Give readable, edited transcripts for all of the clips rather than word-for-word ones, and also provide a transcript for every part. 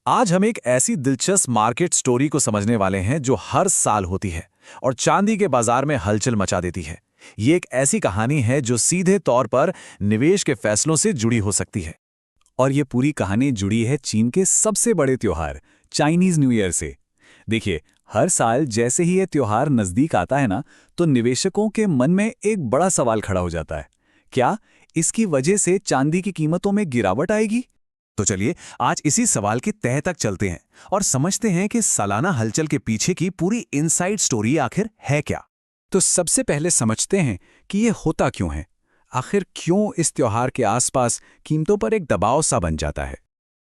आज हम एक ऐसी दिलचस्प मार्केट स्टोरी को समझने वाले हैं जो हर साल होती है और चांदी के बाजार में हलचल मचा देती है। ये एक ऐसी कहानी है जो सीधे तौर पर निवेश के फैसलों से जुड़ी हो सकती है। और ये पूरी कहानी जुड़ी है चीन के सबसे बड़े त्योहार चाइनीज न्यू ईयर से। देखिए, हर साल जैसे ही ये त्योहार नज़दीक आता है ना, तो निवेशकों के मन में एक बड़ा सवाल खड़ा हो जाता है। क्या इसकी वजह से चांदी की कीमतों में गिरावट आएगी? तो चलिए आज इसी सवाल के तह तक चलते हैं और समझते हैं कि सालाना हलचल के पीछे की पूरी इनसाइड स्टोरी आखिर है क्या। तो सबसे पहले समझते हैं कि ये होता क्यों है। आखिर क्यों इस त्योहार के आसपास कीमतों पर एक दबाव सा बन जाता है?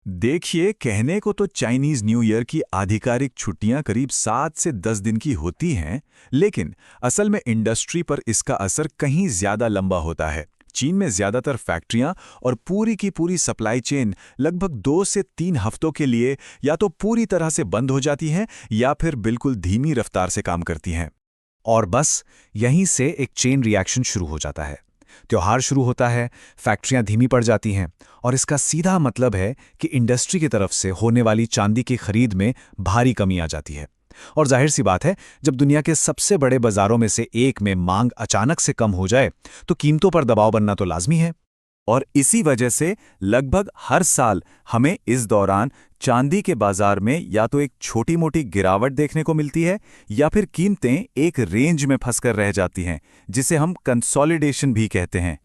देखिए, कहने को तो चाइनीज न्यू ईयर की आधिकारिक छुट्टियां करीब 7 से 10 दिन की होती हैं, लेकिन असल में इंडस्ट्री पर इसका असर कहीं ज्यादा लंबा होता है। चीन में ज्यादातर फैक्ट्रियां और पूरी की पूरी सप्लाई चेन लगभग 2 से 3 हफ्तों के लिए या तो पूरी तरह से बंद हो जाती हैं या फिर बिल्कुल धीमी रफ्तार से काम करती हैं। और बस यहीं से एक चेन रिएक्शन शुरू हो जाता है। त्योहार शुरू होता है, फैक्ट्रियां धीमी पड़ जाती हैं और इसका सीधा मतलब है कि इंडस्ट्री की तरफ से होने वाली चांदी की खरीद में भारी कमी आ जाती है। और जाहिर सी बात है, जब दुनिया के सबसे बड़े बाजारों में से एक में मांग अचानक से कम हो जाए तो कीमतों पर दबाव बनना तो लाजमी है। और इसी वजह से लगभग हर साल हमें इस दौरान चांदी के बाजार में या तो एक छोटी मोटी गिरावट देखने को मिलती है या फिर कीमतें एक रेंज में फंसकर रह जाती हैं, जिसे हम कंसोलिडेशन भी कहते हैं।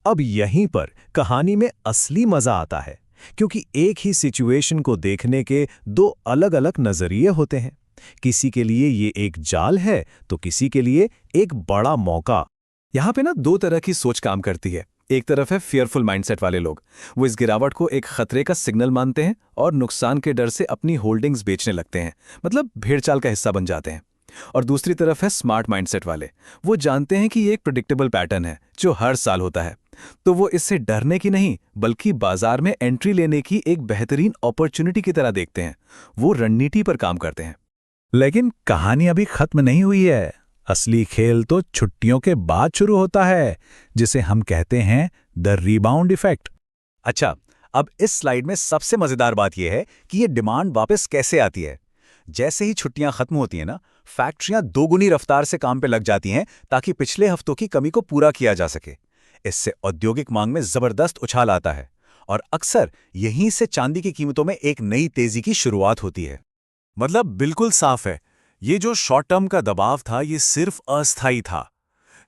अब यहीं पर कहानी में असली मजा आता है, क्योंकि एक ही सिचुएशन को देखने के दो अलग अलग नजरिए होते हैं। किसी के लिए ये एक जाल है तो किसी के लिए एक बड़ा मौका। यहाँ पे ना दो तरह की सोच काम करती है। एक तरफ है फियरफुल माइंडसेट वाले लोग, वो इस गिरावट को एक खतरे का सिग्नल मानते हैं और नुकसान के डर से अपनी होल्डिंग्स बेचने लगते हैं, मतलब भेड़चाल का हिस्सा बन जाते हैं। और दूसरी तरफ है स्मार्ट माइंडसेट वाले, वो जानते हैं कि ये एक प्रेडिक्टेबल पैटर्न है जो हर साल होता है, तो वो इससे डरने की नहीं बल्कि बाजार में एंट्री लेने की एक बेहतरीन अपॉर्चुनिटी की तरह देखते हैं। वो रणनीति पर काम करते हैं। लेकिन कहानी अभी खत्म नहीं हुई है। असली खेल तो छुट्टियों के बाद शुरू होता है, जिसे हम कहते हैं द रीबाउंड इफेक्ट। अच्छा, अब इस स्लाइड में सबसे मजेदार बात यह है कि ये डिमांड वापस कैसे आती है। जैसे ही छुट्टियां खत्म होती हैं ना, फैक्ट्रियां दोगुनी रफ्तार से काम पे लग जाती हैं ताकि पिछले हफ्तों की कमी को पूरा किया जा सके। इससे औद्योगिक मांग में जबरदस्त उछाल आता है और अक्सर यहीं से चांदी की कीमतों में एक नई तेजी की शुरुआत होती है। मतलब बिल्कुल साफ है, ये जो शॉर्ट टर्म का दबाव था ये सिर्फ अस्थायी था।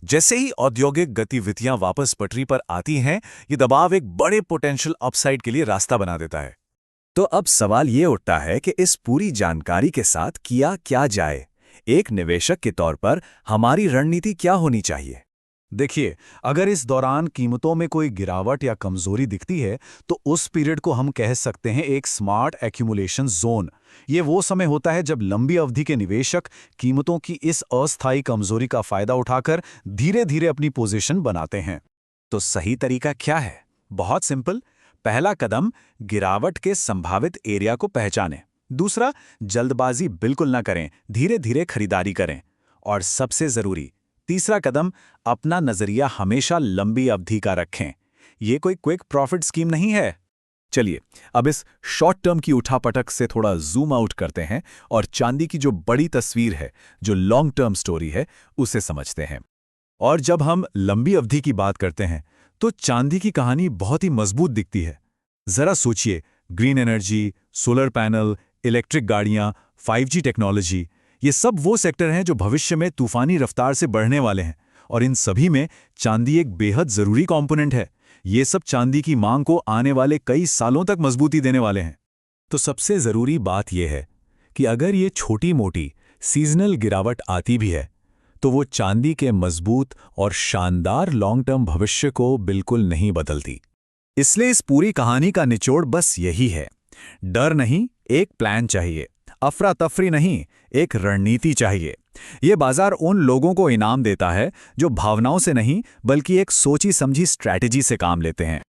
जैसे ही औद्योगिक गतिविधियां वापस पटरी पर आती हैं, ये दबाव एक बड़े पोटेंशियल अपसाइड के लिए रास्ता बना देता है। तो अब सवाल ये उठता है कि इस पूरी जानकारी के साथ किया क्या जाए। एक निवेशक के तौर पर हमारी रणनीति क्या होनी चाहिए? देखिए, अगर इस दौरान कीमतों में कोई गिरावट या कमजोरी दिखती है तो उस पीरियड को हम कह सकते हैं एक स्मार्ट एक्यूमुलेशन जोन। ये वो समय होता है जब लंबी अवधि के निवेशक कीमतों की इस अस्थायी कमजोरी का फायदा उठाकर धीरे धीरे अपनी पोजीशन बनाते हैं। तो सही तरीका क्या है? बहुत सिंपल। पहला कदम, गिरावट के संभावित एरिया को पहचानें। दूसरा, जल्दबाजी बिल्कुल ना करें, धीरे धीरे खरीदारी करें। और सबसे जरूरी तीसरा कदम, अपना नजरिया हमेशा लंबी अवधि का रखें। ये कोई क्विक प्रॉफिट स्कीम नहीं है। चलिए अब इस शॉर्ट टर्म की उठापटक से थोड़ा जूम आउट करते हैं और चांदी की जो बड़ी तस्वीर है, जो लॉन्ग टर्म स्टोरी है, उसे समझते हैं। और जब हम लंबी अवधि की बात करते हैं तो चांदी की कहानी बहुत ही मजबूत दिखती है। जरा सोचिए, green energy, solar panel, electric गाड़ियां, 5G टेक्नोलॉजी, ये सब वो सेक्टर हैं जो भविष्य में तूफानी रफ्तार से बढ़ने वाले हैं और इन सभी में चांदी एक बेहद जरूरी कंपोनेंट है। ये सब चांदी की मांग को आने वाले कई सालों तक मजबूती देने वाले हैं। तो सबसे जरूरी बात यह है कि अगर ये छोटी मोटी सीजनल गिरावट आती भी है तो वो चांदी के मजबूत और शानदार लॉन्ग टर्म भविष्य को बिल्कुल नहीं बदलती। इसलिए इस पूरी कहानी का निचोड़ बस यही है, डर नहीं, एक प्लान चाहिए। अफरा तफरी नहीं, एक रणनीति चाहिए। ये बाजार उन लोगों को इनाम देता है जो भावनाओं से नहीं बल्कि एक सोची समझी स्ट्रैटेजी से काम लेते हैं।